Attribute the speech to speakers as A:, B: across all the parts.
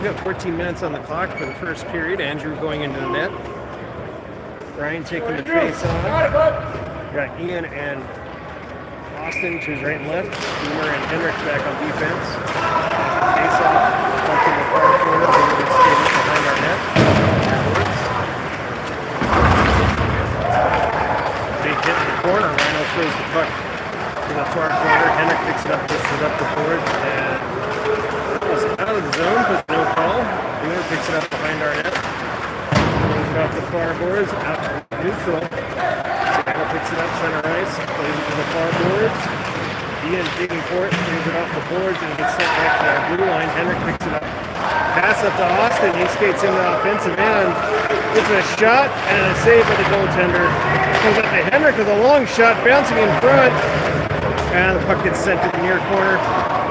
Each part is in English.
A: we've got 14 minutes on the clock for the first period. Andrew going into the net. Ryan taking the face off. Got Ian and Austin to his right and left. Boomer and Henrik back on defense. Face off, puck in the far corner. Boomer gets skated behind our net. Big hit in the corner. Rhino throws the puck to the far corner. Henrik picks it up, pushes it up the board, and it was out of the zone, but no call. Boomer picks it up behind our net. Throws it off the far boards, out to neutral. Seattle picks it up center ice, plays it to the far boards. Ian digging for it, throws it off the boards, and it gets sent back to our blue line. Henrik picks it up. Pass up to Austin, he skates in the offensive end. Gets a shot and a save by the goaltender. Comes up to Henrik with a long shot, bouncing in front. And the puck gets sent to the near corner.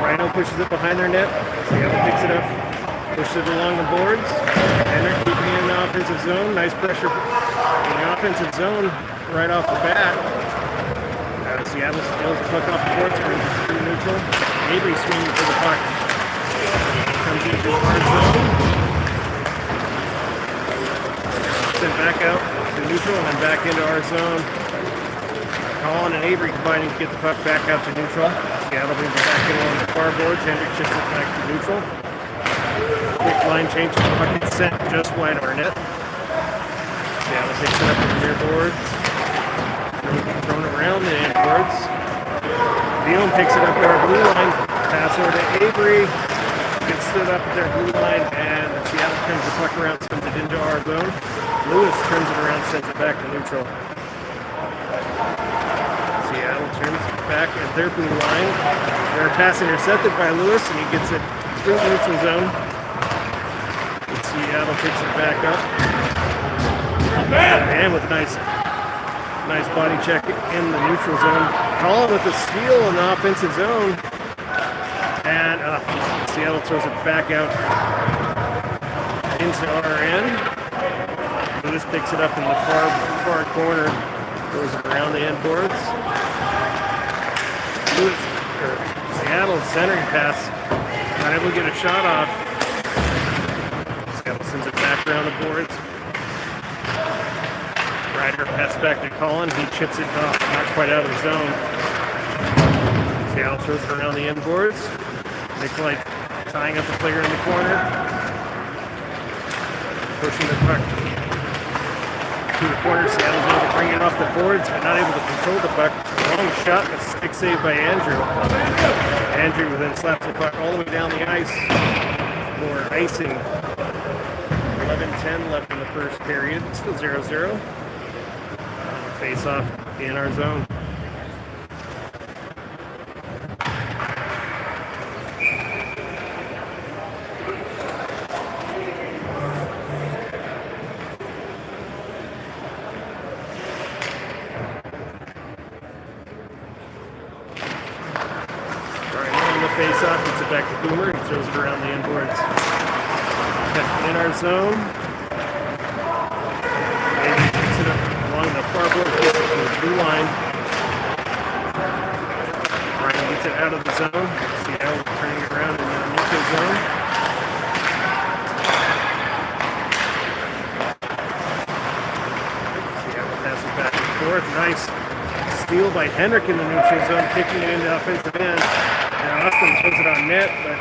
A: Rhino pushes it behind their net. Seattle picks it up, pushes it along the boards. Henrik keeping it in the offensive zone. Nice pressure in the offensive zone right off the bat. Seattle steals the puck off the boards, brings it through neutral. Avery swinging for the puck. Comes into our zone. Sent back out to neutral and then back into our zone. Colin and Avery combining to get the puck back out to neutral. Seattle brings it back in along the far boards. Hendrick shifts it back to neutral. Quick line change. The puck gets sent just wide of our net. Seattle picks it up to the near boards. Thrown around the end boards. Dion picks it up to our blue line. Pass over to Avery. Gets stood up at their blue line, and Seattle turns the puck around, sends it into our zone. Lewis turns it around, sends it back to neutral. Seattle turns it back at their blue line. Their pass intercepted by Lewis, and he gets it through the neutral zone. And Seattle picks it back up. And with a nice body check in the neutral zone. Colin with the steal in the offensive zone. And Seattle throws it back out into our end. Lewis picks it up in the far corner. Throws it around the end boards. Seattle centering pass. Not able to get a shot off. Seattle sends it back around the boards. Ryder pass back to Colin. He chips it off, not quite out of the zone. Seattle throws it around the end boards. Nikolai tying up the player in the corner. Pushing the puck to the corner. Seattle's able to bring it off the boards, but not able to control the puck. Long shot, a stick save by Andrew. Andrew then slaps the puck all the way down the ice for icing. 11:10 left in the first period. Still 0-0. Face off in our zone. Face off, gets it back to Boomer. He throws it around the end boards. In our zone. Maybe picks it up along the far board, gets it to the blue line. Ryan gets it out of the zone. Seattle turning it around in the neutral zone. Seattle passes it back and forth. Nice steal by Henrik in the neutral zone, kicking it into offensive end. And Austin throws it on net, but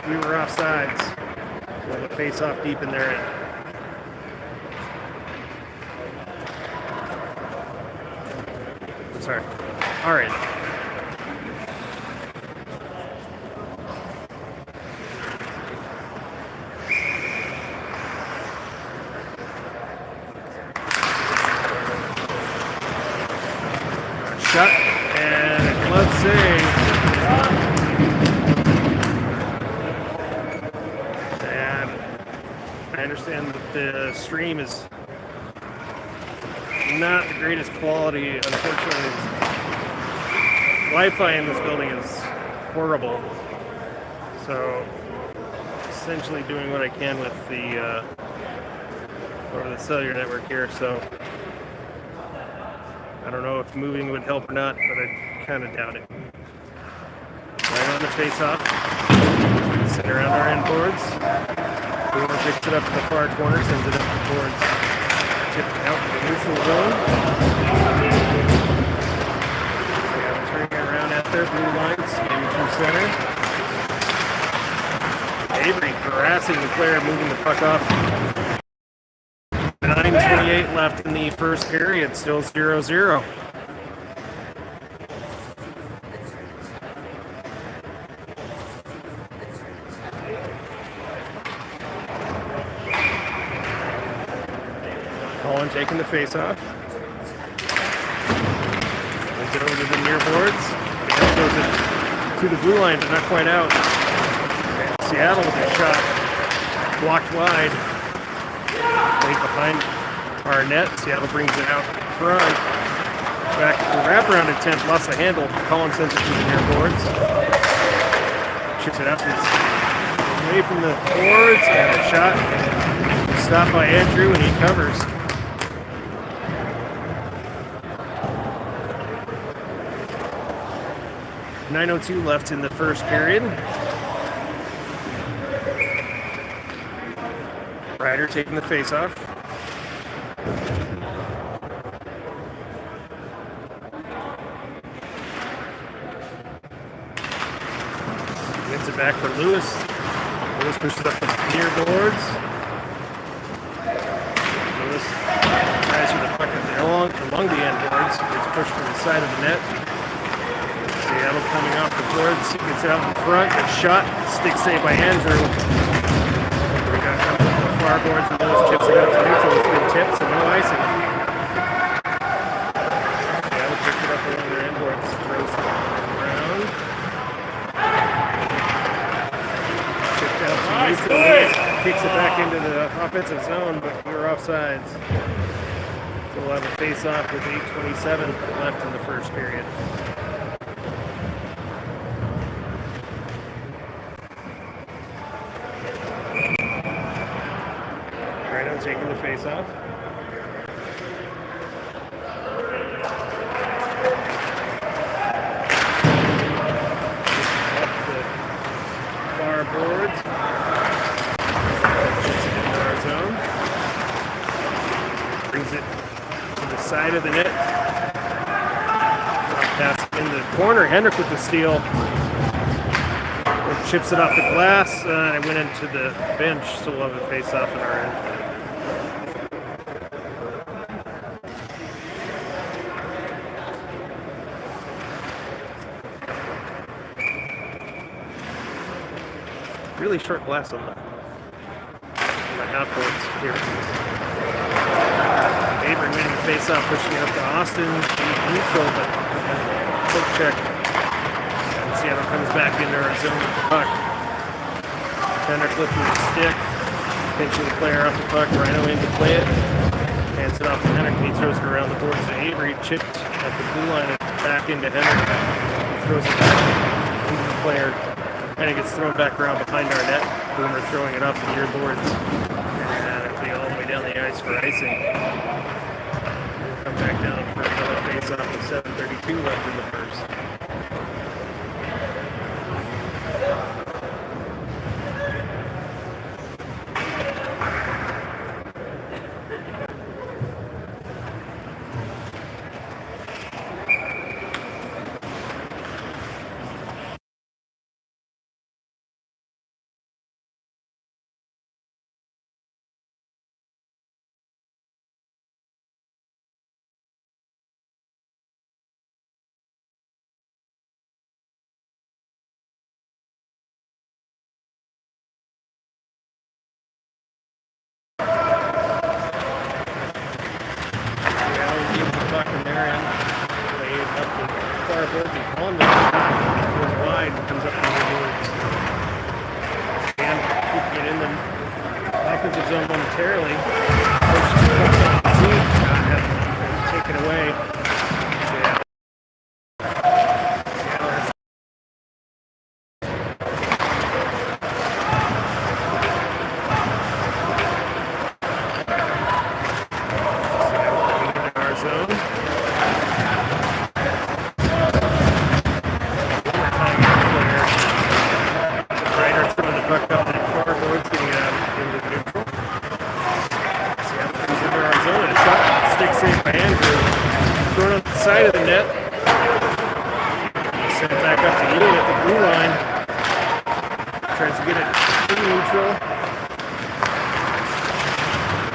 A: we were offsides. With a face off deep in their end. Sorry. All right. Shot and a glove save. I understand that the stream is not the greatest quality. Unfortunately, Wi-Fi in this building is horrible. So, essentially doing what I can with the over the cellular network here. So, I don't know if moving would help or not, but I kind of doubt it. Right on the face-off. Sit around our end boards. Boomer picks it up in the far corner, sends it up towards tipped out to the neutral zone. Seattle turning it around at their blue line, skating through center. Avery harassing the player, moving the puck off. 9:28 left in the first period, still 0-0. Colin taking the face-off. Brings it over to the near boards. Throws it to the blue line, but not quite out. And Seattle with a shot blocked wide. Right behind our net. Seattle brings it out front. Back to the wraparound attempt. Lost the handle. Colin sends it to the near boards. Shoots it up. It's away from the boards. And a shot stopped by Andrew, and he covers. .902 left in the first period. Ryder taking the face-off. Gets it back for Lewis. Lewis pushes up the near boards. Lewis tries for the puck along the end boards. Gets pushed to the side of the net. Seattle coming off the boards. Gets out in front. A shot. Stick save by Andrew. We got coming up the far boards, and Lewis chips it out to neutral with 3 tips and no icing. Seattle picks it up along their end boards. Throws it around. Chipped out to neutral. Kicks it back into the offensive zone, but we were offsides. So we'll have a face-off with 8:27 left in the first period. Taking the face off. Off the far boards. Gets it into our zone. Brings it to the side of the net. Pass in the corner. Hendrick with the steal. Chips it off the glass. It went into the bench, so we'll have a face off in our end. Really short glass on the half boards here. Avery winning the face-off, pushing it up to Austin. Neutral, but quick check. And Seattle comes back into our zone with the puck. Hendrick lifting the stick, pinching the player off the puck. Rhino in to play it. Hands it off to Hendrick, and he throws it around the boards to Avery. Chipped at the blue line and back into Hendrick. He throws it back into the player. And it gets thrown back around behind our net. Boomer throwing it off the near boards. And all the way down the ice for icing. We'll come back down for another face-off with 7:32 left in the first. Into save by Andrew. Thrown on the side of the net. Sent back up to Ian at the blue line. Tries to get it in neutral.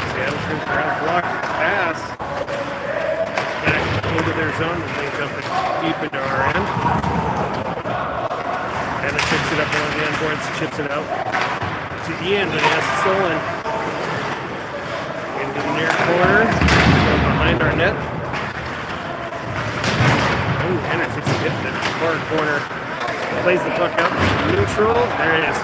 A: Seattle turns around, block pass. Back into their zone and they dump it deep into our end. And it picks it up on the end boards, chips it out to Ian, but he has it stolen. Into the near corner, behind our net. Ooh, Henrik takes a hit in the far corner. Plays the puck out neutral. There it is.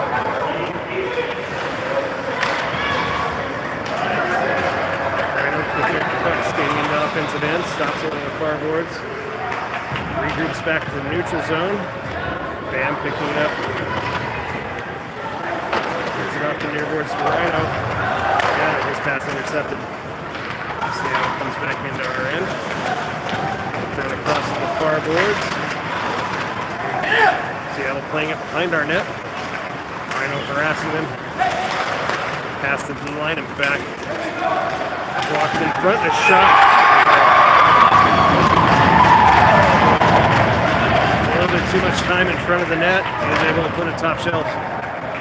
A: Skating into offensive end, stops over the far boards, regroups back to the neutral zone. Bam picking it up. Gives it off the near boards to Rhino. Got it, his pass intercepted. Seattle comes back into our end. Down across the far boards. Seattle playing it behind our net. Rhino harassing them. Past the blue line and back. Blocked in front, a shot. A little bit too much time in front of the net. He was able to put a top shelf.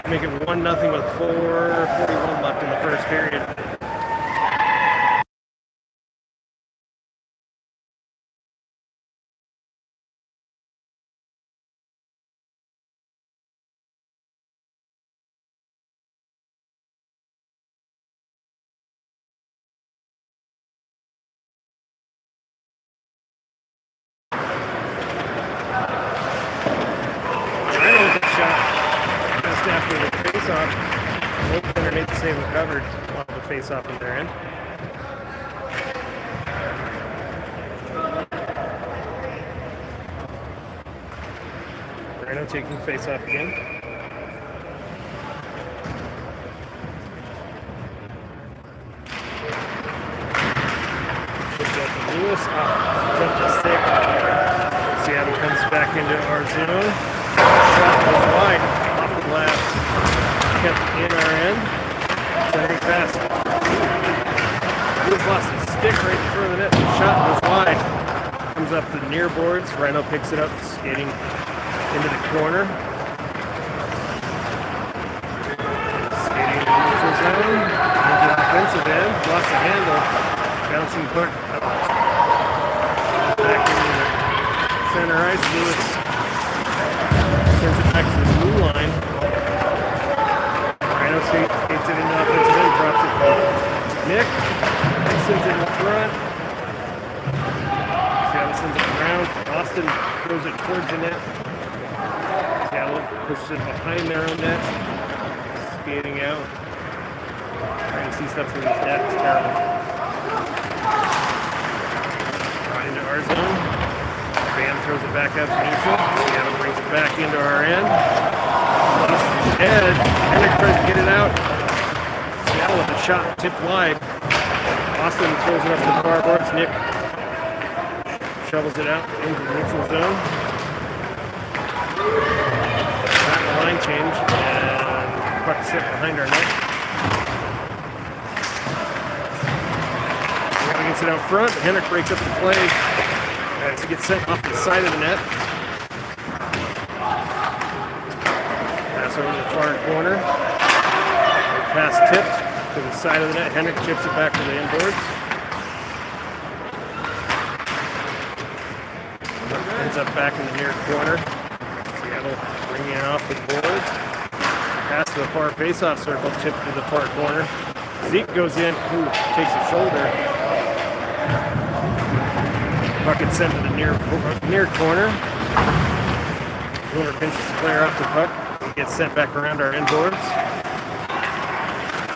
A: Make it 1-0 with 4:41 left in the first period. Recovered off the face-off in their end. Rhino taking face-off again. Just got to Lewis. Jump to stick. Seattle comes back into our zone. Shot goes wide. Off the glass. Kept in our end. Very fast. Lewis lost his stick right in front of the net. The shot was wide. Comes up the near boards. Rhino picks it up, skating into the corner. Skating into the neutral zone. Into the offensive end. Lost the handle. Bouncing puck up. Back into the center ice. Lewis sends it back to the blue line. Rhino skates it into offensive end, drops it for Nick. Sends it in front. Seattle sends it around. Austin throws it towards the net. Seattle pushes it behind their own net. Skating out. Trying to see stuff through his net. It's terrible. Into our zone. Bam throws it back up to neutral. Seattle brings it back into our end. Ed, Henrik tries to get it out. Seattle with a shot tipped wide. Austin throws it up to the far boards. Nick shovels it out into the neutral zone. Back the line change and puck set behind our net. Seattle gets it out front. Henrik breaks up the play to get sent off the side of the net. Over to the far corner. Pass tipped to the side of the net. Henrik chips it back to the inboards. Ends up back in the near corner. Seattle bringing it off the boards. Pass to the far face-off circle, tipped to the far corner. Zeke goes in, takes a shoulder. Puck gets sent to the near corner. Whoever pinches the player off the puck gets sent back around our inboards.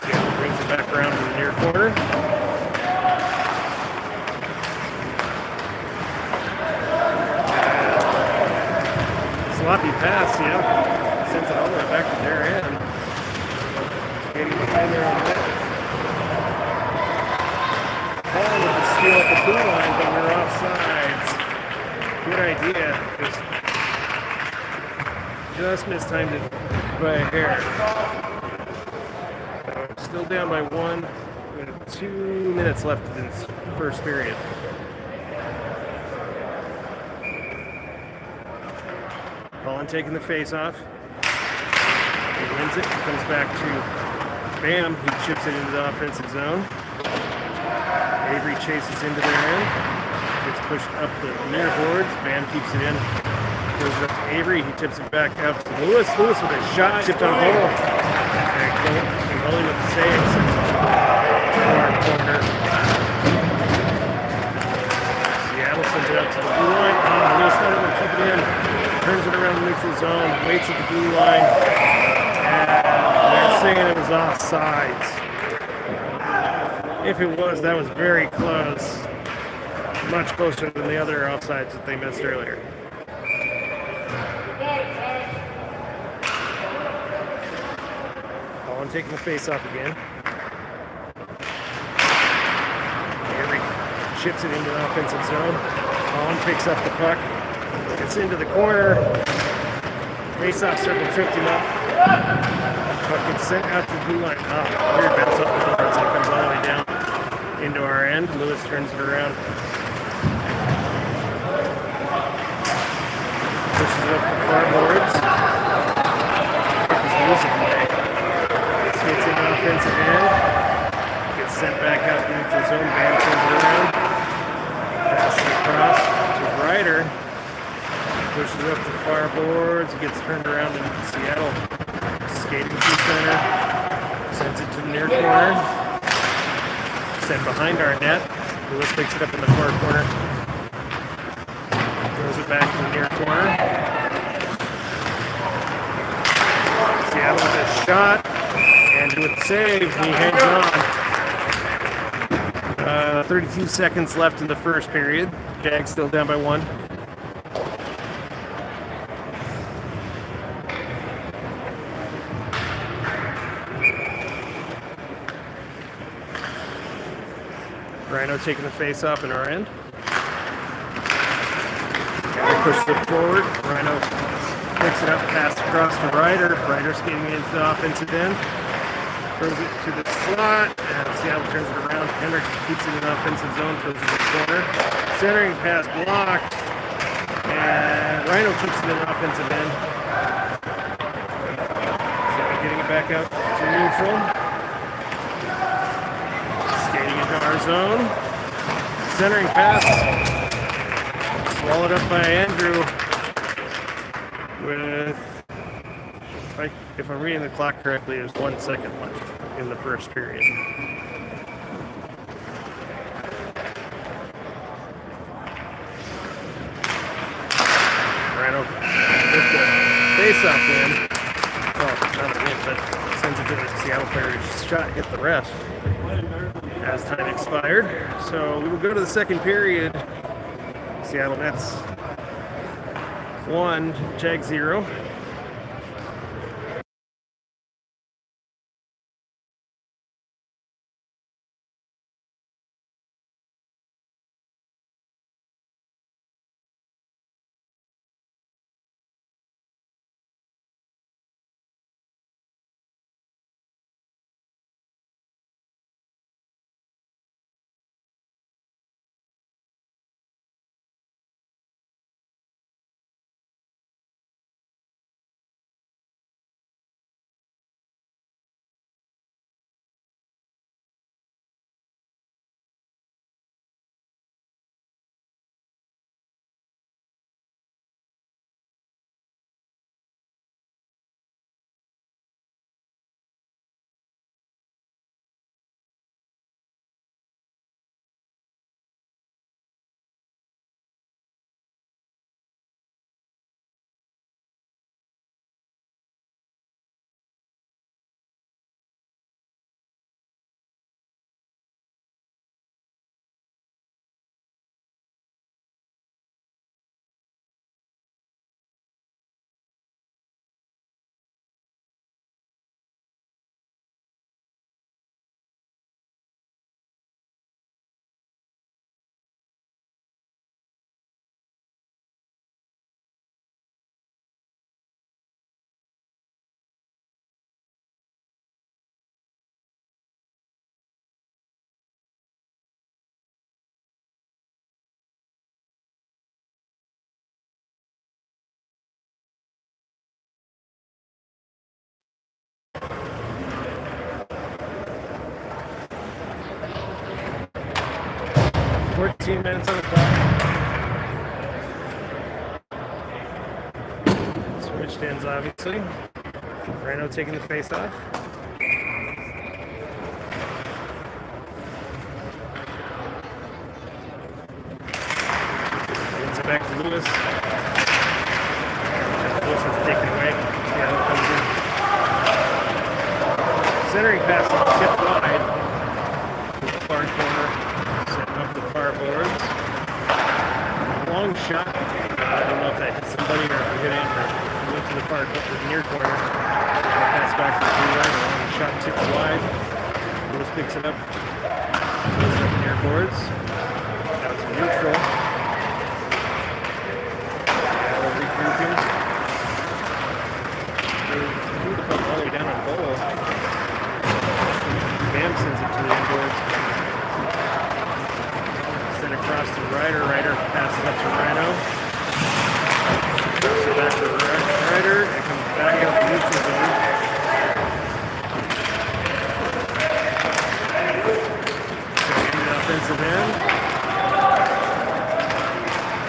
A: Seattle brings it back around to the near corner. Sloppy pass, sends it all the way back to their end. Getting behind their own net. Hyland with the steal at the blue line, but we're offsides. Good idea. Just mistimed it by a hair. Still down by one. with 2 minutes left in this first period. Hyland taking the face off. He wins it. He comes back to Bam. He chips it into the offensive zone. Avery chases into their end. Gets pushed up the near boards. Bam keeps it in. Goes it up to Avery. He tips it back out to Lewis. Lewis with a shot tipped on goal. And Goalie with the save. Far corner. Seattle sends it out to the blue line. Lewis not able to keep it in. Turns it around the neutral zone. Waits at the blue line. And they're saying it was offsides. If it was, that was very close. Much closer than the other offsides that they missed earlier. Hyland taking the face off again. Avery chips it into the offensive zone. Hyland picks up the puck. Gets into the corner. Face-off circle tripped him up. Puck gets sent out to the blue line. Weird bounce off the boards. It comes all the way down into our end. Lewis turns it around. Pushes it up the far boards. Puck is losing away. Gets in the offensive end. Gets sent back out to the neutral zone. Bam turns it around. Passes across to Ryder. Pushes it up the far boards. He gets turned around in Seattle. Skating to center. Sends it to the near corner. Sent behind our net. Lewis picks it up in the far corner. Throws it back to the near corner. Seattle with a shot. And with the save, he hangs on. 32 seconds left in the first period. Jags still down by 1. Rhino taking the face off in our end. Pushes it forward. Rhino picks it up, pass across to Ryder. Ryder skating into the offensive end. Throws it to the slot, and Seattle turns it around. Henrik keeps it in the offensive zone, throws it to the corner. Centering pass blocked, and Rhino keeps it in the offensive end. Seattle getting it back out to neutral. Our zone. Centering pass. Swallowed up by Andrew with, if I'm reading the clock correctly, there's 1 second left in the first period. Rhino with the face-off win. Well, not a win, but sends it to the Seattle player's shot, hit the ref as time expired. So we will go to the second period. Seattle Nets 1, Jag 0. 14 minutes on the clock. Switch stands, obviously. Rhino taking the face off. Gets it back to Lewis. Lewis is taken away. Seattle comes in. Centering pass tipped wide. To the far corner. Setting up the far boards. Long shot. I don't know if that hit somebody or if it hit Andrew. He went to the far corner, near corner. Pass back to the blue line. Long shot tipped wide. Lewis picks it up. Goes up near boards. Out to neutral. Regrouping. Move the puck all the way down on goal. Bam sends it to the inboards. Send across to Ryder. Ryder passes up to Rhino. Drops it back to Ryder. It comes back out the neutral zone. Into the offensive end.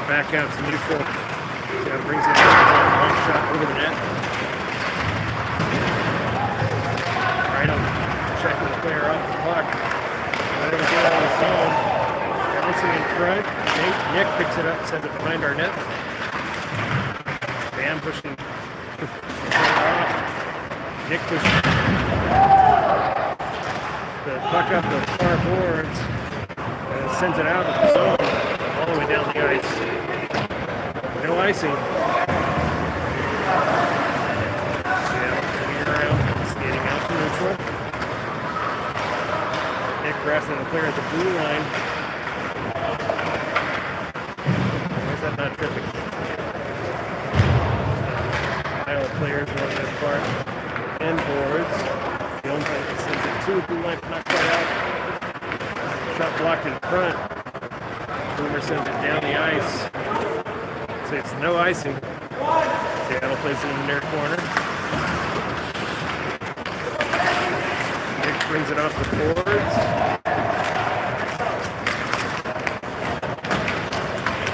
A: Back out to neutral. So brings it down. Long shot over the net. Rhino checking the player off the puck. Let him get out of the zone. Bouncing in front. Nick picks it up, sends it behind our net. Bam pushing off. Nick pushes the puck up the far boards and sends it out of the zone all the way down the ice. No icing. Coming around, skating out to neutral. Nick wrestling the player at the blue line. Why is that not tripping? Iowa players running as far end boards. The umpire sends it to the blue line, not quite out. Shot blocked in front. Boomer sends it down the ice. So it's no icing. Seattle plays it in the near corner. Nick brings it off the boards.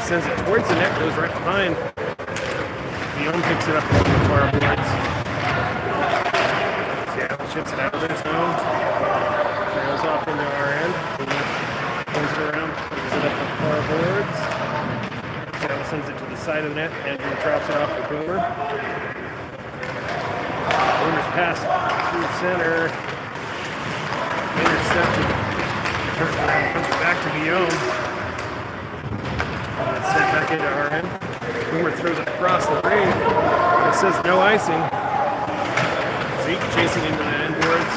A: Sends it towards the net, goes right behind. Guillaume picks it up over the far boards. Seattle chips it out of their zone. Trails off into our end. Pulls it around, brings it up the far boards. Seattle sends it to the side of the net. Andrew drops it off to Boomer. Boomer's pass through center. Intercepted. Turns around, comes back to Guillaume. Sent back into our end. Boomer throws it across the ring. It says no icing. Zeke chasing into the end boards.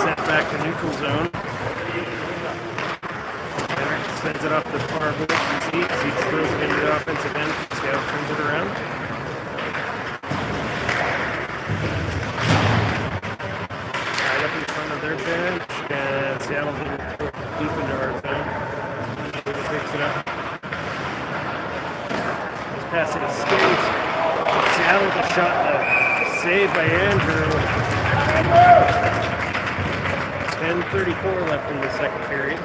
A: Sent back to neutral zone. Sends it off the far board from Zeke. Zeke throws it into the offensive end. Seattle turns it around. Right up in front of their bench. And Seattle deep into our zone. Picks it up. This pass it escapes. Seattle with a shot saved by Andrew. 10:34 left in the second period.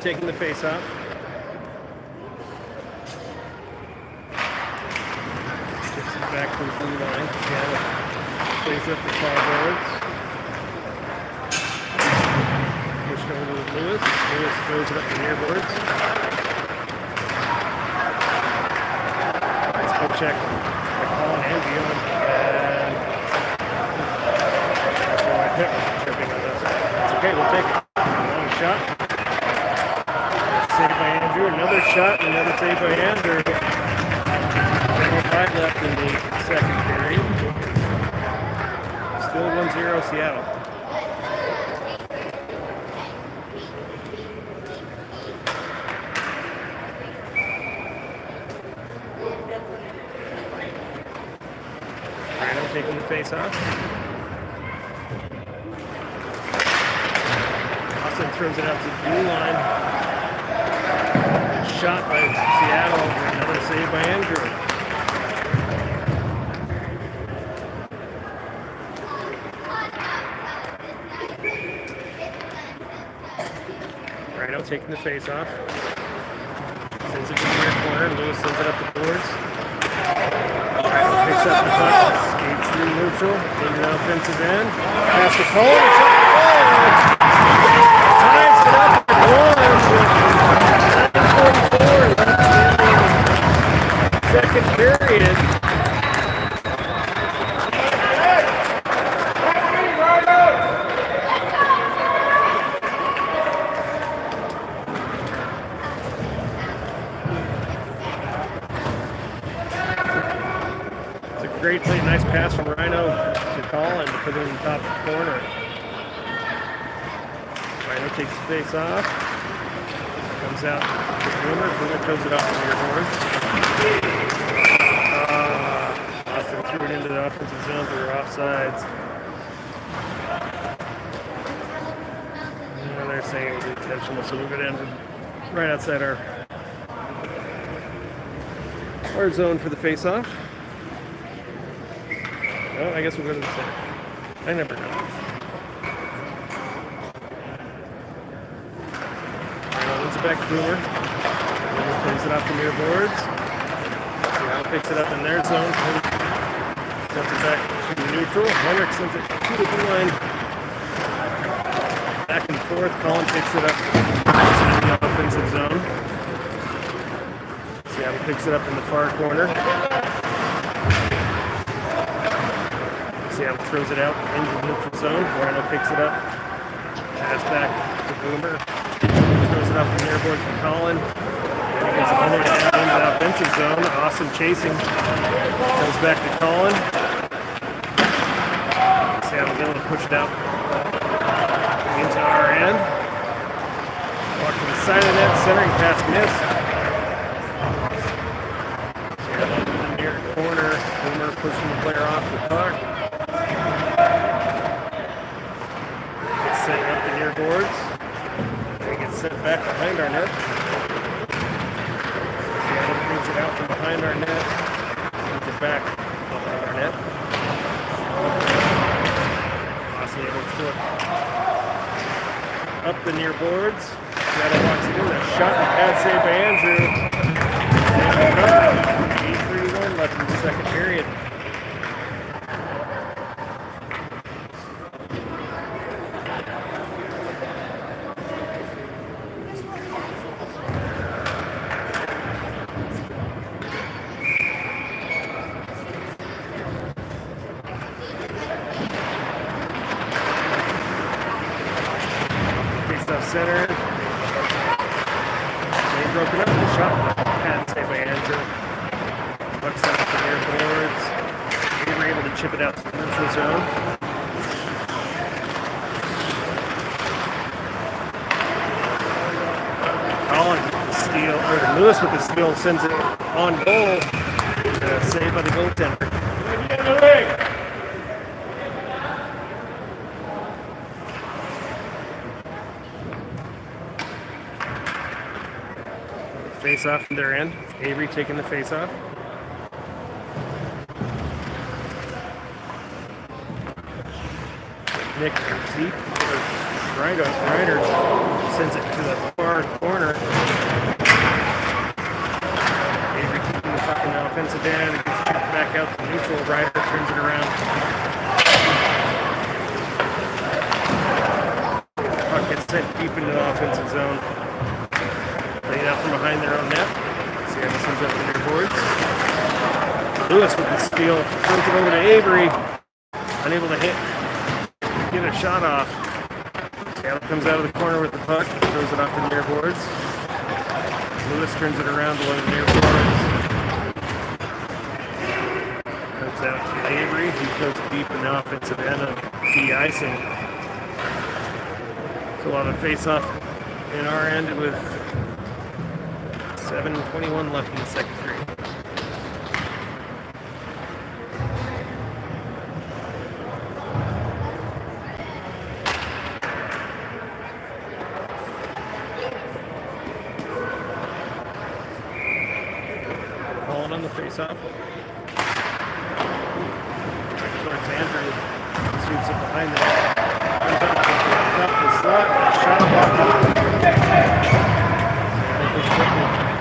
A: Taking the face off. Chips it back to the blue line. Seattle plays up the far boards. Pushed over to Lewis. Lewis throws it up the near boards. Nice pull check by Colin and Guillaume. And I was tripping on this. It's okay, we'll take it. Long shot. Saved by Andrew, another shot, another save by Andrew. 5 left in the second period. Still 1-0 Seattle. taking the face off. Austin throws it out to the blue line. Good shot by Seattle. Another save by Andrew. Rhino taking the face off. Sends it to the near corner. Lewis sends it up the boards. Rhino picks up the puck. Skates through neutral. Into the offensive end. Pass to Cole. Ties it up at 1 with 9:44 second period. Great play, nice pass from Rhino to Colin to put it in the top corner. Rhino takes the face off. Comes out to Boomer. Boomer throws it off the near board. Austin threw it into the offensive zone for offsides. And they're saying it was intentional, so we'll go down to right outside our zone for the face off. Oh, I guess we'll go to the center. I never know. It's back to Boomer. Boomer plays it off the near boards. Seattle picks it up in their zone. Sends it back to the neutral. Henrik sends it to the blue line. Back and forth. Colin picks it up in the offensive zone. Seattle picks it up in the far corner. Seattle throws it out into the neutral zone. Rhino picks it up. Pass back to Boomer. Throws it off the near board to Colin. And he gets it all the way down into the offensive zone. Awesome chasing. Goes back to Colin. Seattle's able to push it out into our end. Walk to the side of the net. Centering pass missed. Seattle into the near corner. Boomer pushing the player off the puck. Setting up the near boards. They get sent back behind our net. Seattle brings it out from behind our net. Sends it back behind our net. Austin able to throw it up the near boards. Seattle walks it in. A shot and pad save by Andrew. 8:31 left in the second period. Center. They broken up the shot. Pad save by Andrew. Bucks up the near boards. They were able to chip it out to the neutral zone. Colin with the steal, or Lewis with the steal sends it on goal. Save by the goaltender. Face off from their end. Avery taking the face off. Nick deep. Ryder sends it to the far corner. Avery keeping the puck in the offensive end. It gets kicked back out to neutral. Ryder turns it around. Puck gets sent deep into the offensive zone. Laid out from behind their own net. Seattle sends up the near boards. Lewis with the steal. Throws it over to Avery. Unable to get a shot off. Seattle comes out of the corner with the puck. Throws it off the near boards. Lewis turns it around below the near boards. Comes out to Avery. He goes deep in the offensive end of the icing. So we'll have a face-off in our end with 7:21 left in the second period. calling on the face-off. Right towards Andrew. Sweeps it behind the net. Comes up the slot. Shot blocked.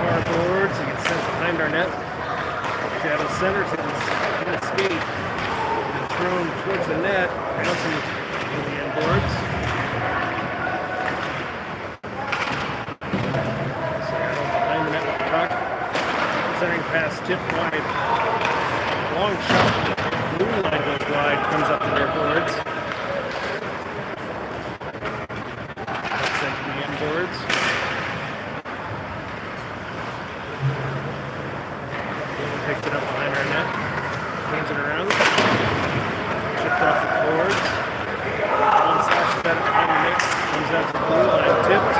A: Far boards. He gets sent behind our net. Shadow center to his skate. And thrown towards the net. Bouncing in the end boards. Seattle behind the net with the puck. Centering pass tipped wide. Long shot. Blue line goes wide. Comes up to their boards. Sent to the end boards. Picked it up behind our net. Turns it around. Chipped off the boards. One slashes at it behind the net. Comes out to the blue line. Tipped.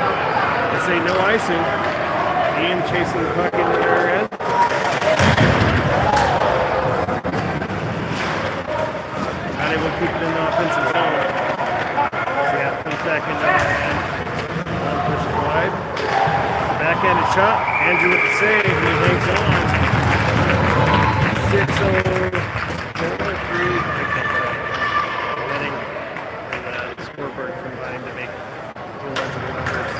A: They say no icing. Ian chasing the puck into their end. Not able to keep it in the offensive zone. Seattle comes back into our end. One pushes wide. Backhanded shot. Andrew with the save. He hangs on. 6-0, 4-3, I can't tell. Heading and the scoreboard combined to make the runs of the numbers.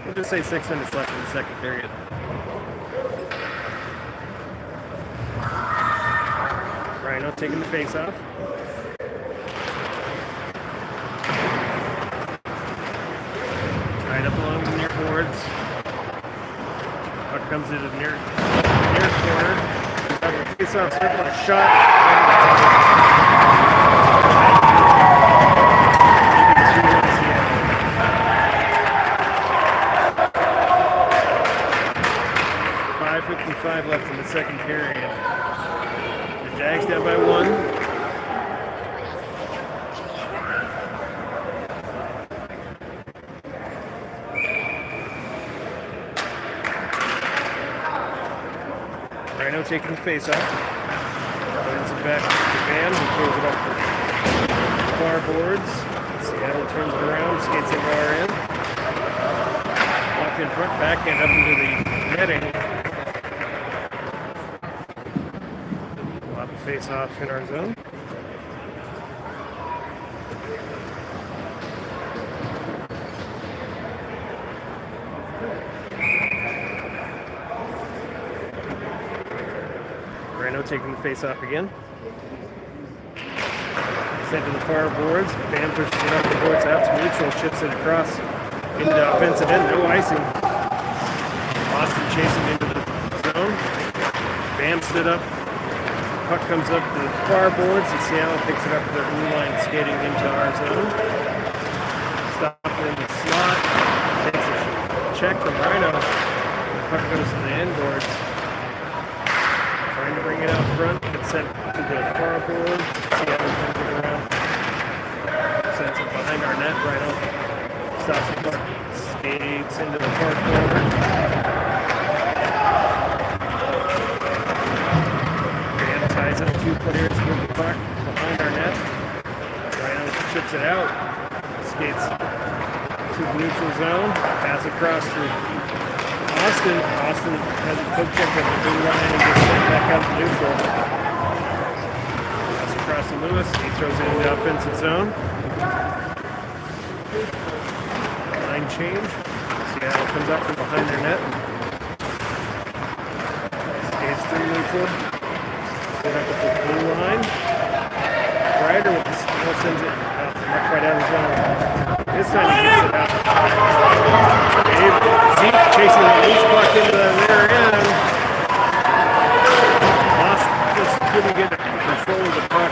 A: We'll just say 6 minutes left in the second period. Rhino taking the face off. Tied up along the near boards. Puck comes into the near corner. Face off, circle, a shot. 5:55 left in the second period. The Jags down by 1. Rhino taking the face off. Turns it back to the van. He throws it up the far boards. Seattle turns it around, skates into our end. Walk in front, backhand up into the netting. We'll have a face off in our zone. Rhino taking the face off again. Sent to the far boards. Bam pushes it up the boards out to neutral. Chips it across into offensive end. No icing. Austin chasing into the zone. Bam stood up. Puck comes up the far boards. And Seattle picks it up with their blue line skating into our zone. Stop in the slot. Takes a check from Rhino. The puck goes to the end boards. Trying to bring it out front, but sent to the far board. Seattle turns it around. Sends it behind our net. Rhino stops the puck. Skates into the far corner. Bam ties up 2 players with the puck behind our net. Rhino chips it out. Skates to the neutral zone. Pass across to Austin has a poke check at the blue line and gets sent back out to neutral. Pass across to Lewis. He throws it in the offensive zone. Line change. Seattle comes up from behind their net. Skates through neutral. Set up at the blue line. Ryder with the still sends it right out of the zone. This time he gets it out. Zeke chasing the loose puck into the rear end. Lost, just couldn't get control of the puck.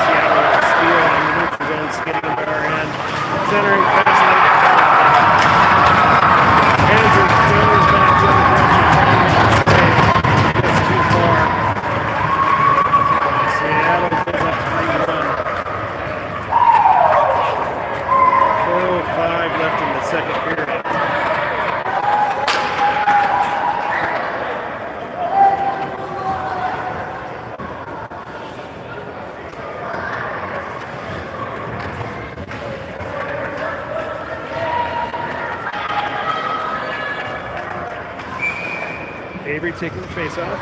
A: Seattle with the steal on the neutral zone, skating into our end. Centering, passing. Hands and throws back to the direction. Gets too far. Seattle goes up 3-1. 4:05 left in the second period. Avery taking the face off.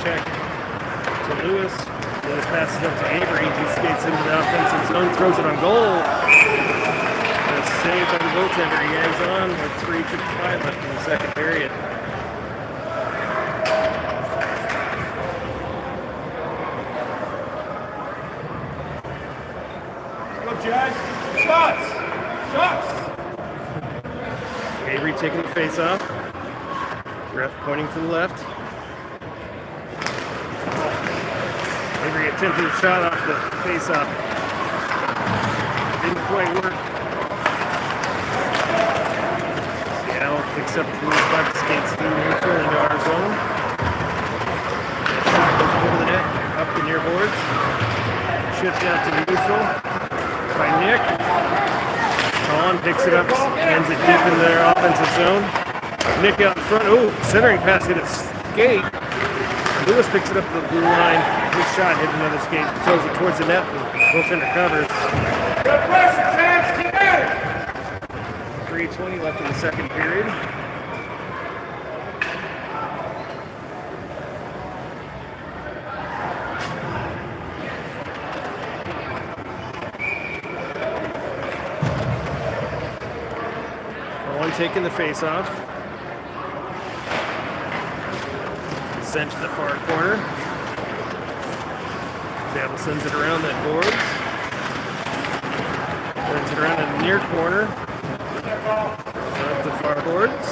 A: Check to Lewis. Lewis passes up to Avery. He skates into the offensive zone, throws it on goal. That's saved by the goaltender. He hangs on with 3:55 left in the second period.
B: Go, Judge. Shots! Shots!
A: Avery taking the face off. Ref pointing to the left. Avery attempted a shot off the face-off. Didn't quite work. Seattle picks up the loose puck, skates through neutral into our zone. Shot goes over the net, up the near boards. Shipped out to neutral by Nick. Colin picks it up, hands it deep into their offensive zone. Nick out in front. Oh, centering pass hit a skate. Lewis picks it up to the blue line. His shot hit another skate, throws it towards the net, and goaltender covers.
B: Good pressure, Chance, keep in!
A: 3:20 left in the second period. One taking the face off. Sent to the far corner. Seattle sends it around that board. Turns it around in the near corner. Up the far boards.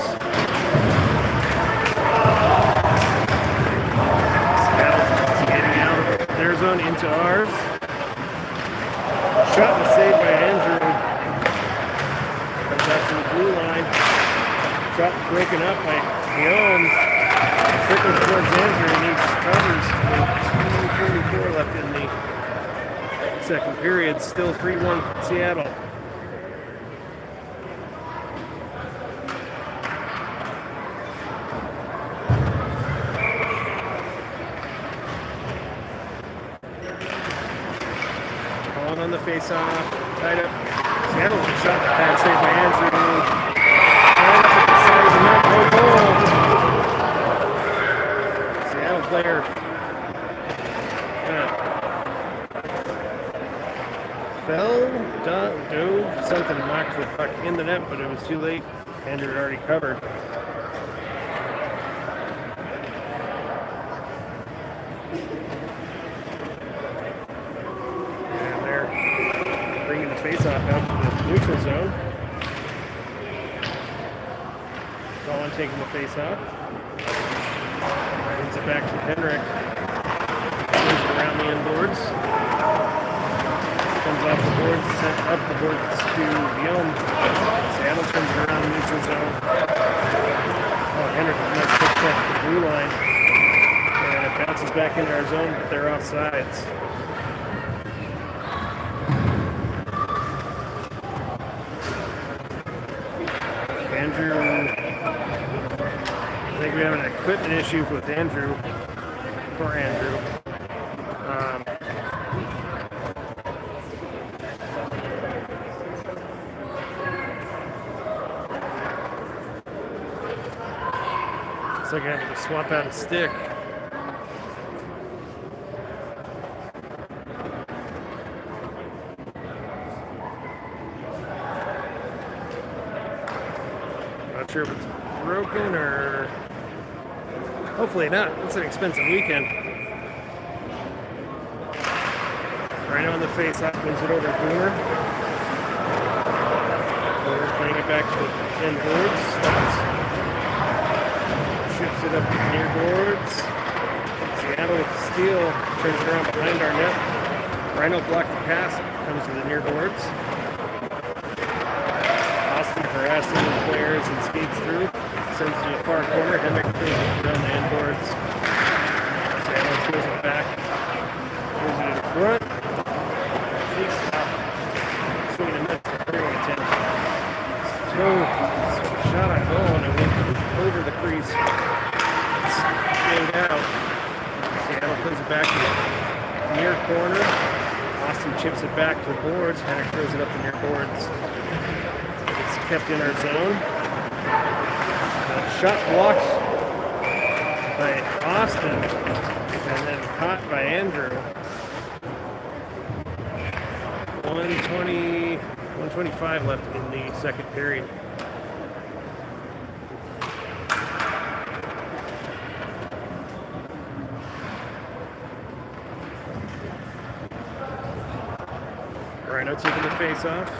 A: Seattle skating out of their zone into ours. Shot and save by Andrew. Comes out to the blue line. Shot broken up by Guillaume. Trickles towards Andrew and he covers with 2:44 left in the second period. Still 3-1 Seattle. Calling on the face-off, tied up. Seattle with a shot back saved by Andrew. Right up at the side of the net, no goal. Player fell, dove, something knocked the puck in the net, but it was too late. Andrew had already covered. And they're bringing the face-off out to the neutral zone. Colin taking the face-off. Brings it back to Henrik. Moves it around the inboards. Comes off the boards, sent up the boards to Guillaume. Seattle turns it around the neutral zone. Oh, Henrik with a nice quick check to the blue line. And it bounces back into our zone, but they're offsides. Andrew. I think we have an equipment issue with Andrew, for Andrew. Looks like I have to swap out a stick. Not sure if it's broken or... Hopefully not. It's an expensive weekend. Rhino on the face-off, moves it over to Boomer. Boomer playing it back to the end boards. Stops. Shifts it up to the near boards. Seattle with the steal. Turns it around behind our net. Rhino blocked the pass. Comes to the near boards. Austin harassing the players and skates through. Sends to the far corner. Henrik throws it around the end boards. Seattle throws it back. Throws it in front. Seeks out. Swing and miss. Everyone attempt. Shot on goal and it went over the crease. Stayed out. Seattle plays it back to the near corner. Austin chips it back to the boards. Hennick throws it up the near boards. It's kept in our zone. Shot blocked by Austin and then caught by Andrew. 125 left in the second period. Rhino taking the face off.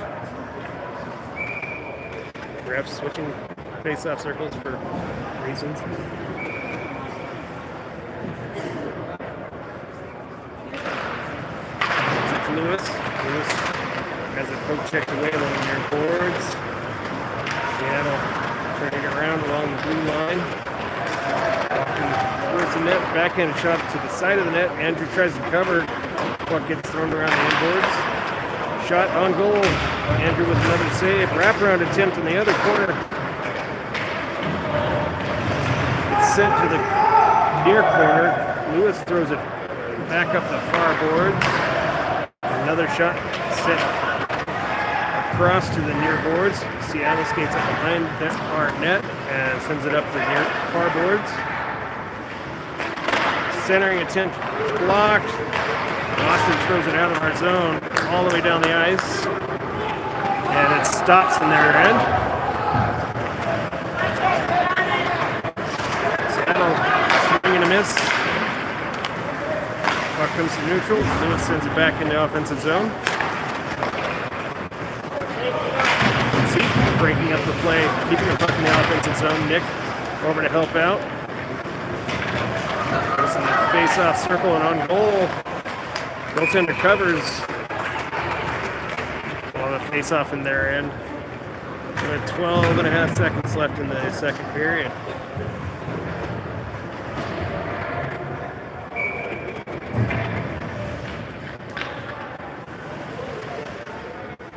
A: Refs switching face-off circles for reasons. It's Lewis. Lewis has a poke checked away along near boards. Seattle turning around along the blue line. Walking towards the net. Backhand shot to the side of the net. Andrew tries to cover. Puck gets thrown around the inboards. Shot on goal. Andrew with another save. Wraparound attempt in the other corner. It's sent to the near corner. Lewis throws it back up the far boards. Another shot sent across to the near boards. Seattle skates up behind our net and sends it up the near far boards. Centering attempt blocked. Austin throws it out of our zone all the way down the ice. And it stops in their end. Seattle swing and a miss. Puck comes to neutral. Lewis sends it back into offensive zone. Zeke breaking up the play, keeping the puck in the offensive zone. Nick over to help out. Goes in the face-off circle and on goal. Goaltender covers. While the face-off in their end. With 12 and a half seconds left in the second period.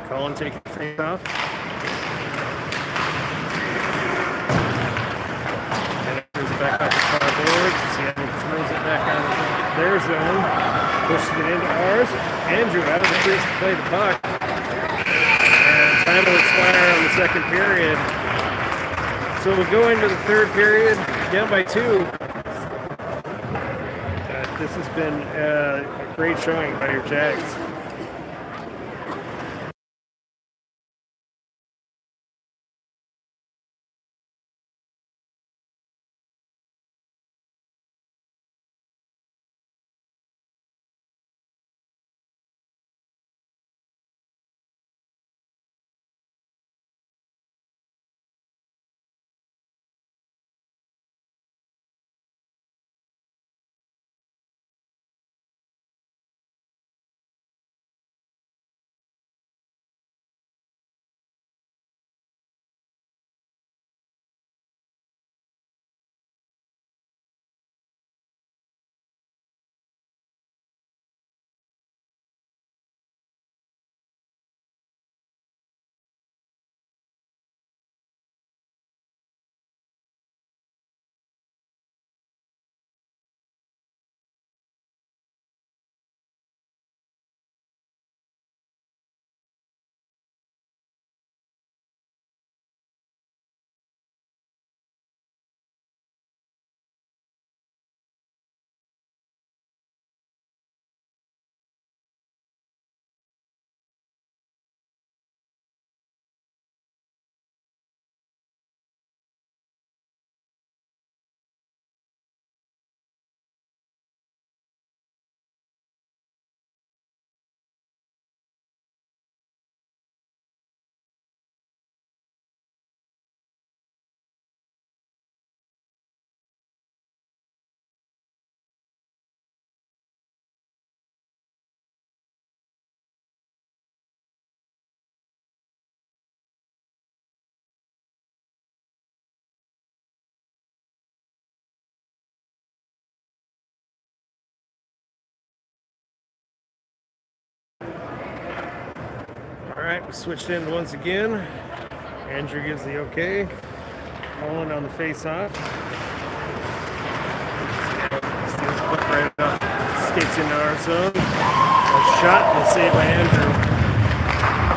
A: Colin taking the face-off. And it goes back up the far boards. Seattle throws it back out of their zone. Pushes it into ours. Andrew out of the crease to play the puck. Time will expire on the second period. So we'll go into the third period, down by 2. This has been a great showing by your Jags. All right, we switched in once again. Andrew gives the okay. Colin on the face-off. Steals the puck right up. Skates into our zone. A shot and a save by Andrew.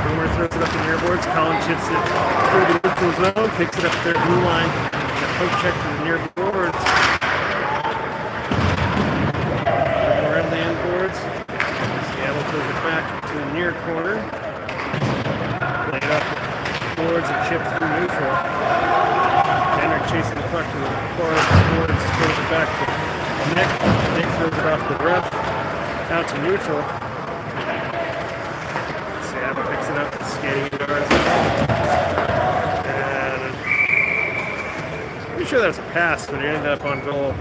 A: Boomer throws it up the near boards. Colin chips it through the neutral zone, picks it up their blue line. And a poke check to the near boards. Around the end boards. Seattle throws it back to the near corner. Play it up boards and chip through neutral. Henrik chasing the puck to the far boards, throws it back to Nick. Nick throws it off the ref. Out to neutral. Seattle picks it up, skating yards. And pretty sure that's a pass, but it ended up on goal.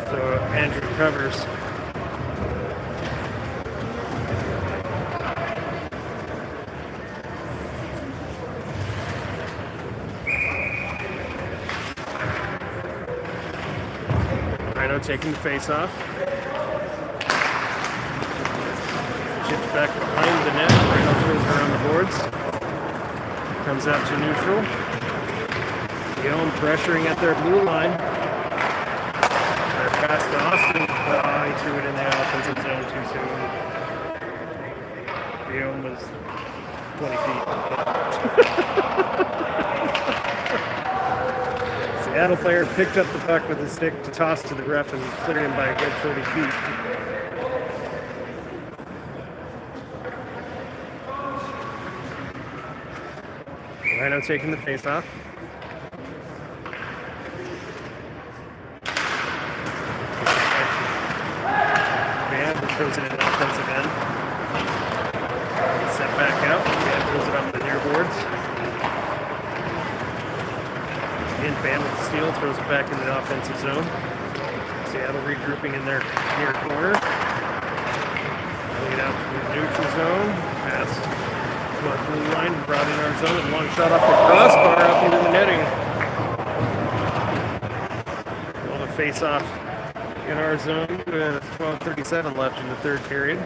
A: So Andrew covers. Rhino taking the face off. Chips back behind the net. Rhino throws it around the boards. Comes out to neutral. Guillaume pressuring at their blue line. They're past to Austin. He threw it in the offensive zone too soon. Guillaume was 20 feet. Seattle player picked up the puck with his stick to toss to the ref and cleared him by a good 30 feet. Rhino taking the face off. Van throws it in the offensive end. Set back out. Van throws it off the near boards. Again, Van with the steal, throws it back in the offensive zone. Seattle regrouping in their near corner. Pulling it out to the neutral zone. Pass. Blue line, brought in our zone, and long shot off the crossbar up into the netting. Well, the face off in our zone. 12:37 left in the third period.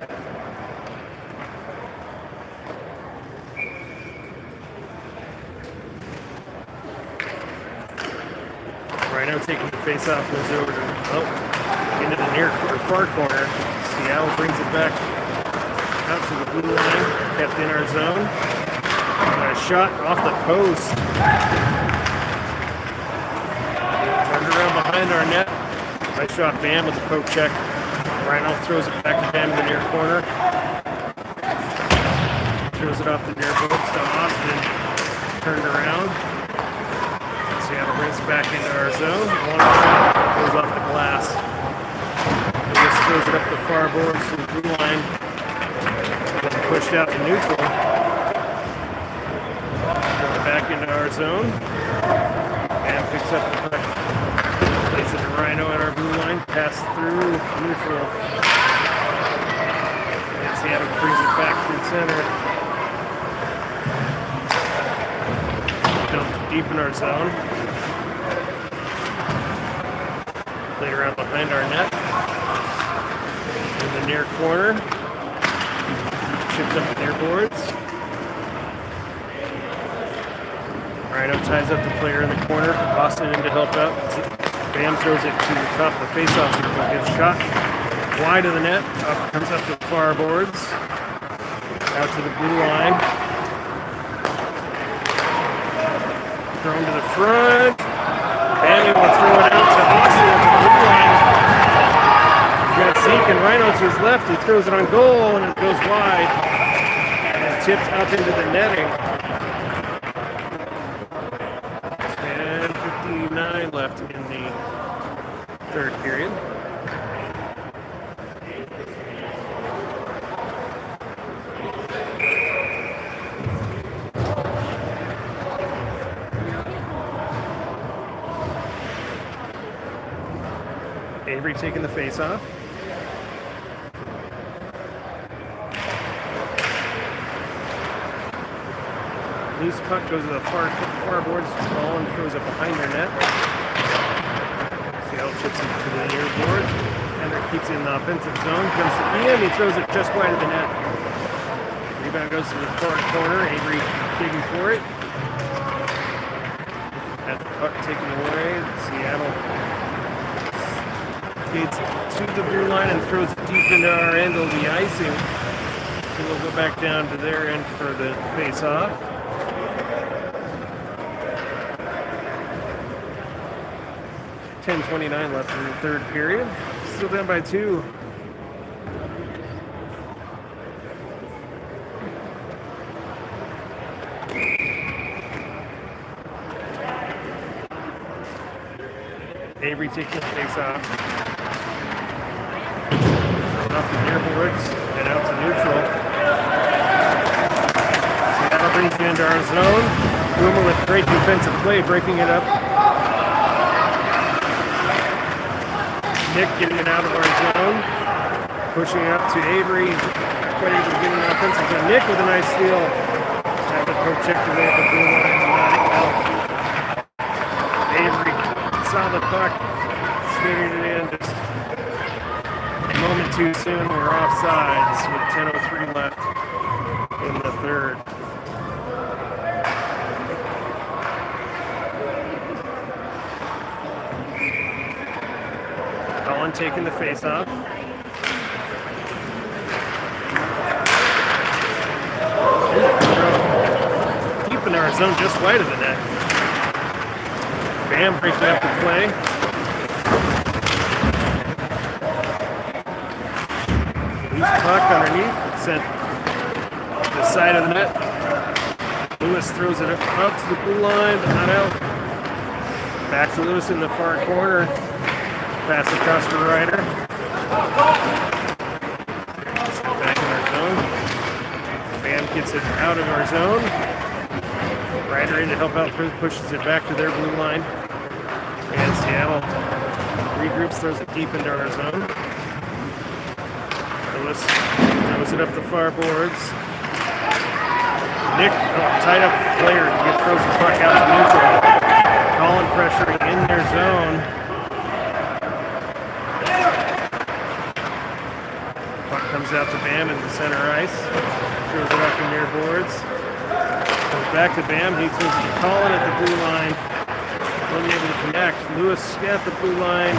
A: Rhino taking the face off, moves over to into the near far corner. Seattle brings it back out to the blue line, kept in our zone. And a shot off the post. Turned around behind our net. Nice shot, Bam with the poke check. Rhino throws it back to Bam in the near corner. Throws it off the near boards to Austin. Turned around. Seattle brings it back into our zone. One shot goes off the glass. Lewis throws it up the far boards to the blue line. Pushed out to neutral. Back into our zone. And picks up the puck. Plays it to Rhino at our blue line. Pass through neutral. And Seattle brings it back through center. Dumped deep in our zone. Played around behind our net. In the near corner. Chipped up the near boards. Rhino ties up the player in the corner. Austin in to help out. Bam throws it to the top of the face-off. Gets shot wide of the net. Comes up to the far boards. Out to the blue line. Thrown to the front. Bam will throw it out to Austin at the blue line. Got Zeke and Rhino to his left. He throws it on goal and it goes wide. And tipped up into the netting. And 59 left in the third period. Avery taking the face off. Loose puck goes to the far boards, ball and throws it behind their net. Seattle chips it to the near boards. Hendrick keeps it in the offensive zone. Comes to Ian, he throws it just wide of the net. Rebound goes to the far corner. Avery digging for it. That's the puck taken away. Seattle skates to the blue line and throws it deep into our end. It'll be icing. So we'll go back down to their end for the face-off. .29 left in the third period. Still down by 2. Avery taking the face-off. Off the near boards and out to neutral. Seattle brings it into our zone. Boomer with great defensive play, breaking it up. Nick getting it out of our zone. Pushing it up to Avery. Quite able to get an offensive zone. Nick with a nice steal. Have the poke check away at the blue line. Not out. Avery saw the puck. Skated it in just a moment too soon. We're offsides with 10:03 left in the third. Colin taking the face-off. Deep in our zone, just wide of the net. Bam breaking up the play. Loose puck underneath. It's sent to the side of the net. Lewis throws it up to the blue line, but not out. Back to Lewis in the far corner. Pass across to Ryder. Back in our zone. Bam gets it out of our zone. Ryder in to help out, pushes it back to their blue line. And Seattle regroups, throws it deep into our zone. Lewis throws it up the far boards. Nick, tied up player, throws the puck out to neutral. Colin pressuring in their zone. Puck comes out to Bam in the center ice. Throws it up the near boards. Comes back to Bam. He throws it to Colin at the blue line. Wasn't able to connect. Lewis at the blue line.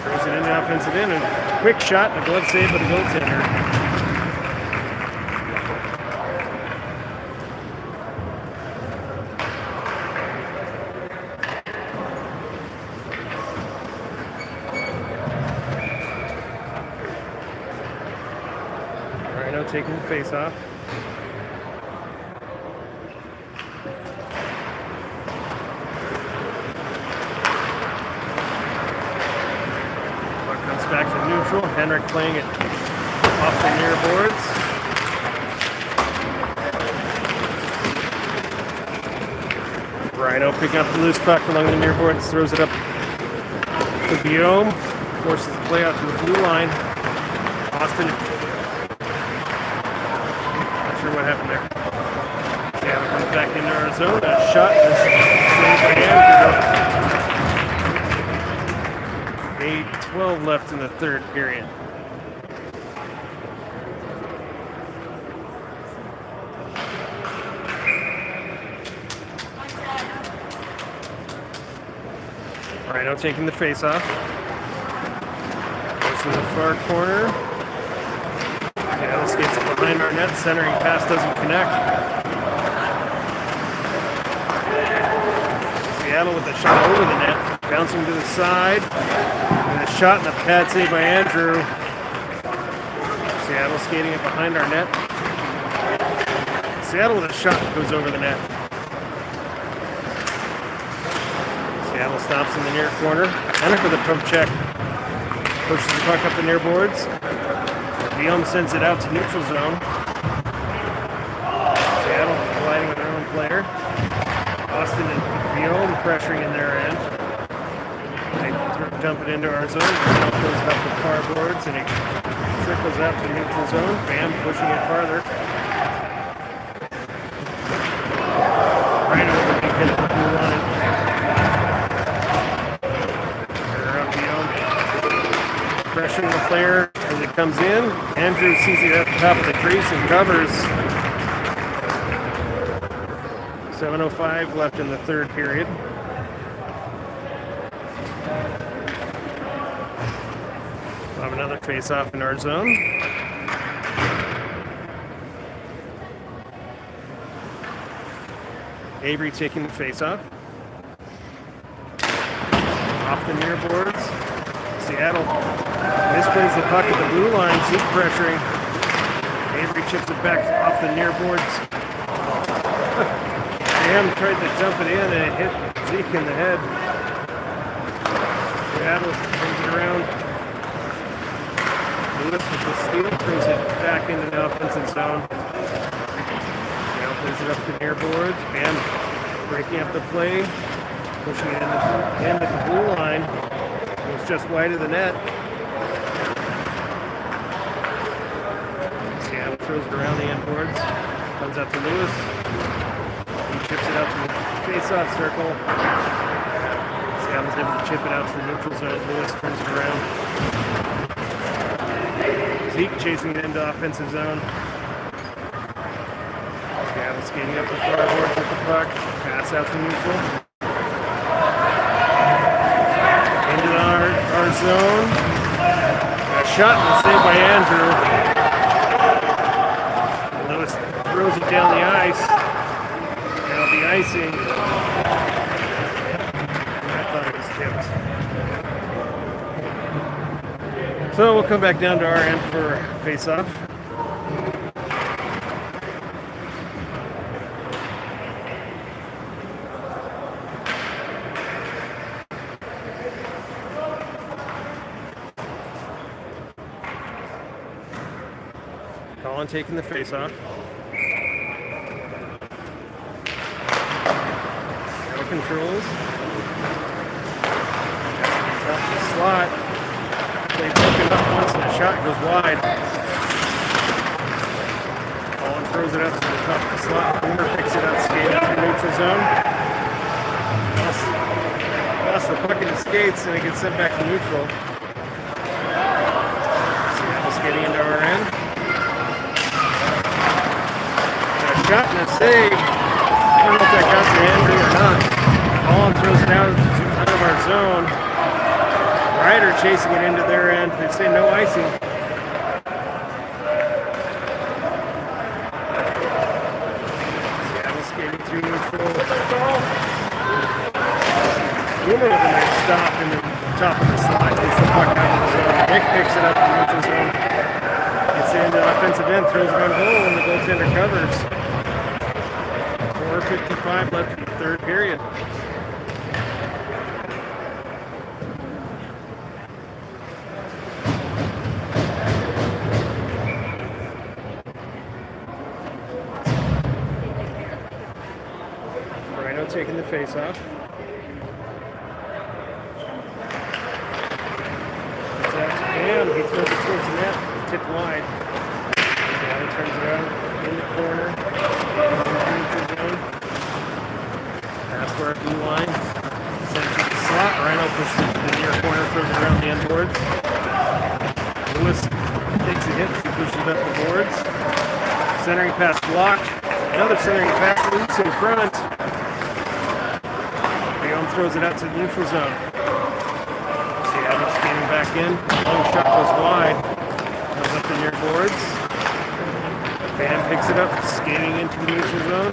A: Throws it in the offensive end. A quick shot and a glove save by the goaltender. Rhino taking the face off. Back to neutral. Henrik playing it off the near boards. Rhino picking up the loose puck along the near boards, throws it up to Guillaume, forces the play out to the blue line. Austin, not sure what happened there. Seattle comes back into our zone. A shot. This saved by Andrew. 8:12 left in the third period. Rhino taking the face-off. Goes to the far corner. Seattle skates it behind our net. Centering pass doesn't connect. Seattle with the shot over the net. Bouncing to the side. And a shot and a pad save by Andrew. Seattle skating it behind our net. Seattle with a shot that goes over the net. Seattle stops in the near corner. Henrik with a pump check. Pushes the puck up the near boards. Guillaume sends it out to neutral zone. Seattle colliding with their own player. Austin and Guillaume pressuring in their end. They dump it into our zone. It goes up the far boards and it trickles out to neutral zone. Bam pushing it farther. Rhino with a big hit at the blue line. Pressuring the player as it comes in. Andrew sees it at the top of the crease and covers. 7:05 left in the third period. We'll have another face-off in our zone. Avery taking the face off. Off the near boards. Seattle misplays the puck at the blue line. Zeke pressuring. Avery chips it back off the near boards. Sam tried to jump it in and it hit Zeke in the head. Seattle brings it around. Lewis with the steal brings it back into the offensive zone. Now plays it up the near boards. Bam breaking up the play. Pushing it in at the blue line. It's just wide of the net. Seattle throws it around the end boards. Comes out to Lewis. He chips it out to the face-off circle. Seattle's able to chip it out to the neutral zone. Lewis turns it around. Zeke chasing it into offensive zone. Seattle skating up the far boards with the puck. Pass out to neutral. Into our zone. A shot and a save by Andrew. Lewis throws it down the ice. Now the icing. I thought it was tipped. So we'll come back down to our end for face-off. Colin taking the face-off. Now controls. Top of the slot. They broke it up once and the shot goes wide. Colin throws it up to the top of the slot. Boomer picks it up, skating up the neutral zone. Lost the puck in the skates and it gets sent back to neutral. Seattle skating into our end. Shot and a save. I don't know if that got to Andrew or not. Colin throws it out of our zone. Ryder chasing it into their end. They say no icing. Seattle skating through neutral. Boomer with a nice stop in the top of the slot. Gets the puck out of the zone. Nick picks it up in the neutral zone. Gets into the offensive end, throws it on goal, and the goaltender covers. 4:55 left in the third period. Rhino taking the face-off. And he throws it towards the net, tipped wide. He turns it out in the corner. Pass for our blue line. Sends it to the slot. Rhino pushes it to the near corner, throws it around the end boards. Lewis takes a hit, he pushes it up the boards. Centering pass blocked. Another centering pass loose in front. Leon throws it out to the neutral zone. Seattle skating back in. Long shot goes wide. Comes up the near boards. Bam picks it up, skating into the neutral zone.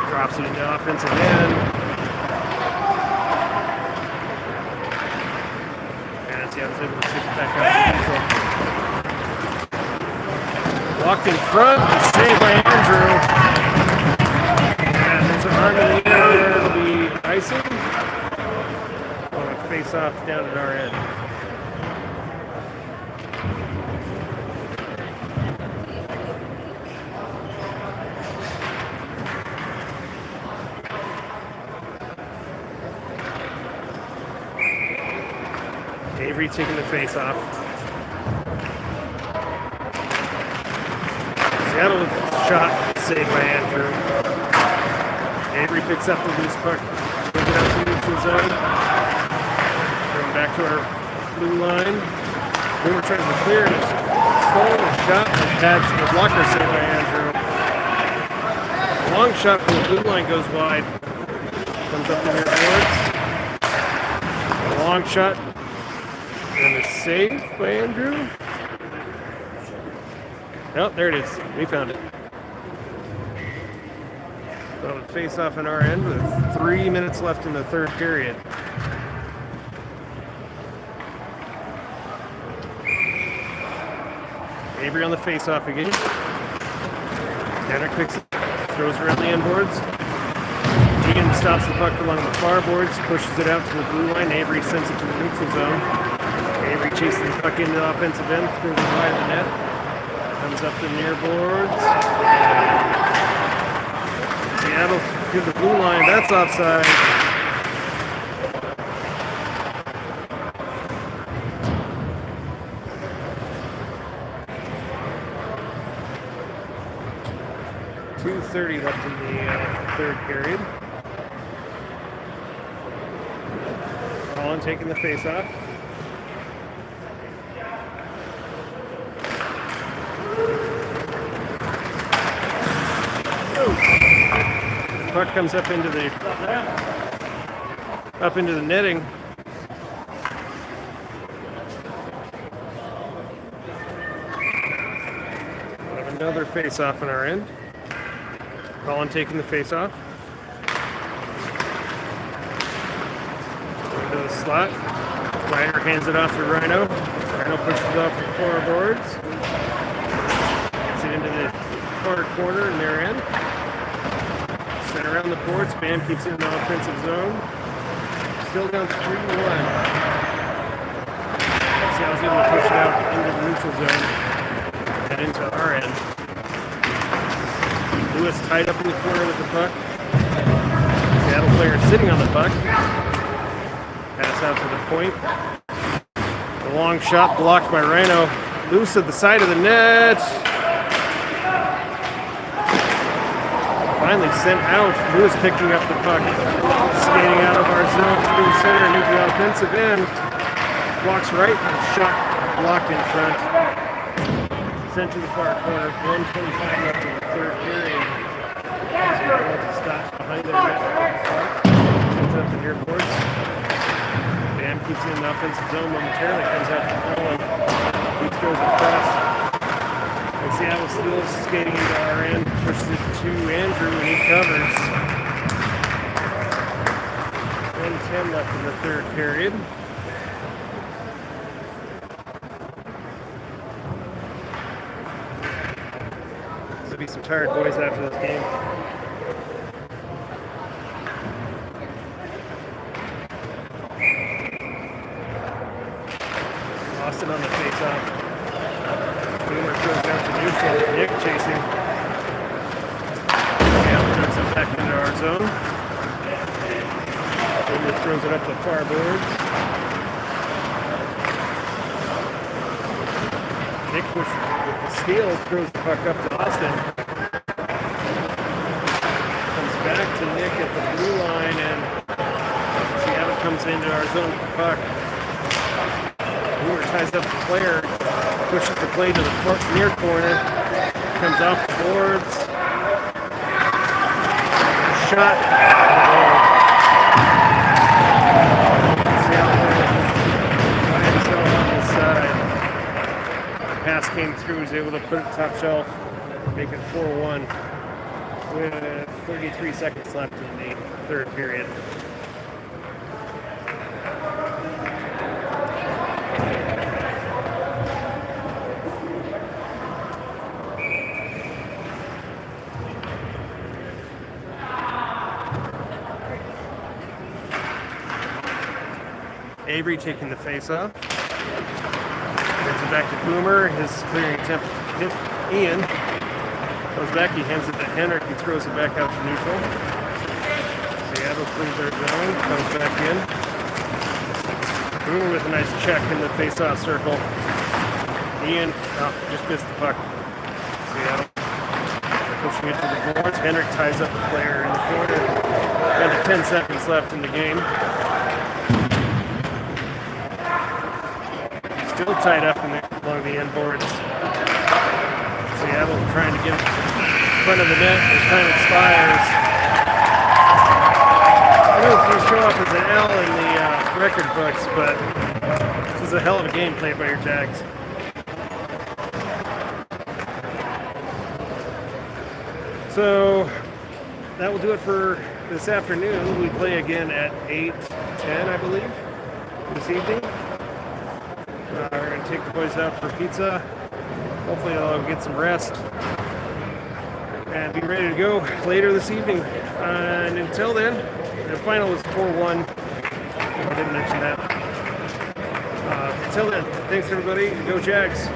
A: Drops it into offensive end. And Seattle's able to chip it back out to neutral. Walked in front, saved by Andrew. And there's an arm in the air there. It'll be icing. On a face-off down at our end. Avery taking the face off. Seattle with a shot saved by Andrew. Avery picks up the loose puck. Bring it out to neutral zone. Going back to our blue line. Boomer tries to clear it. Stolen a shot and pads the blocker saved by Andrew. Long shot from the blue line goes wide. Comes up the near boards. A long shot. And a save by Andrew. Oh, there it is. We found it. So face off on our end with 3 minutes left in the third period. Avery on the face-off again. Henrik picks it, throws around the end boards. Ian stops the puck along the far boards, pushes it out to the blue line. Avery sends it to the neutral zone. Avery chases the puck into the offensive end, throws it wide of the net. Comes up the near boards. Seattle to the blue line. That's offside. .2:30 left in the third period. Colin taking the face-off. The puck comes up into the netting. We have another face-off on our end. Colin taking the face-off. Into the slot. Ryder hands it off to Rhino. Rhino pushes it off the four boards. Gets it into the far corner in their end. Set around the boards. Bam keeps it in the offensive zone. Still down 3-1. Seattle's able to push it out into the neutral zone and into our end. Lewis tied up in the corner with the puck. Seattle player sitting on the puck. Pass out to the point. The long shot blocked by Rhino. Loose at the side of the net. Finally sent out. Lewis picking up the puck. Skating out of our zone through center and into the offensive end. Walks right. Shot blocked in front. Sent to the far corner. 1:25 left in the third period. Stops behind the net. Sends up the near boards. Bam keeps it in the offensive zone momentarily. Comes out to Hyland. He throws it across. And Seattle still skating into our end. Pushes it to Andrew and he covers. 1:10 left in the third period. Be some tired boys after this game. Austin on the face-off. Boomer throws down to neutral. Nick chasing. Seattle puts it back into our zone. Boomer throws it up the far boards. Nick with the steal throws the puck up to Austin. Comes back to Nick at the blue line and Seattle comes into our zone with the puck. Boomer ties up the player, pushes the play to the near corner, comes off the boards. Shot. Seattle by himself on the side. Pass came through, was able to put it top shelf, make it 4-1 with 33 seconds left in the third period. Avery taking the face-off. Brings it back to Boomer. His clearing attempt hit Ian. Goes back, he hands it to Henrik. He throws it back out to neutral. Seattle clears their zone. Comes back in. Boomer with a nice check in the face-off circle. Ian just missed the puck. Seattle pushing it to the boards. Henrik ties up the player in the corner. Down to 10 seconds left in the game. Still tied up along the end boards. Seattle trying to get it in front of the net as time expires. I know it's going to show up as an L in the record books, but this is a hell of a game played by your Jags. So that will do it for this afternoon. We play again at 8:10, I believe, this evening. We're going to take the boys out for pizza. Hopefully they'll get some rest and be ready to go later this evening. And until then, the final was 4-1. I didn't mention that. Until then, thanks everybody. Go Jags.